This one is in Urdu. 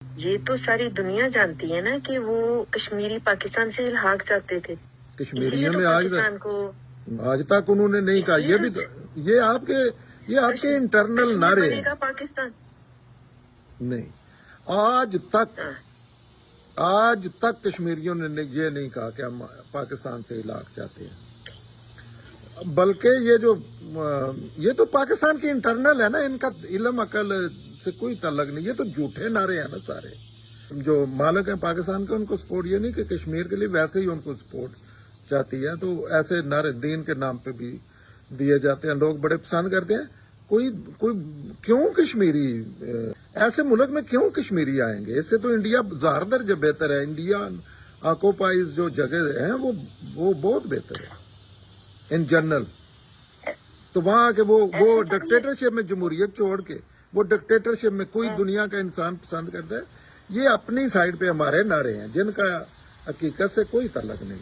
یہ تو ساری دنیا جانتی ہے نا کہ وہ کشمیری پاکستان سے الحاق چاہتے تھے. اسی لیے کشمیریوں تو نے پاکستان کو آج تک انہوں نے نہیں کہا. یہ بھی یہ آپ کے انٹرنل کشمیر نعرے بنے ہیں. گا پاکستان. نہیں، آج تک کشمیریوں نے یہ نہیں کہا کہ ہم پاکستان سے علاق چاہتے ہیں. بلکہ یہ تو پاکستان کی انٹرنل ہے نا، ان کا علم عقل سے کوئی تعلق نہیں. یہ تو جھوٹے نعرے ہیں نا سارے. جو مالک ہیں پاکستان کے ان کو سپورٹ یہ نہیں کہ کشمیر کے لیے، ویسے ہی ان کو سپورٹ چاہتی ہے. تو ایسے نعرے دین کے نام پہ بھی دیے جاتے ہیں، لوگ بڑے پسند کرتے ہیں. کوئی کیوں کشمیری ایسے ملک میں کیوں کشمیری آئیں گے؟ اس سے تو انڈیا ہزار درجے بہتر ہے. انڈیا آکوپائز جو جگہ ہیں وہ بہت بہتر ہے ان جنرل. تو وہاں کے وہ ڈکٹیٹرشپ میں جمہوریت چھوڑ کے وہ ڈکٹیٹرشپ میں کوئی دنیا کا انسان پسند کرتا ہے. یہ اپنی سائڈ پہ ہمارے نعرے ہیں جن کا حقیقت سے کوئی تعلق نہیں.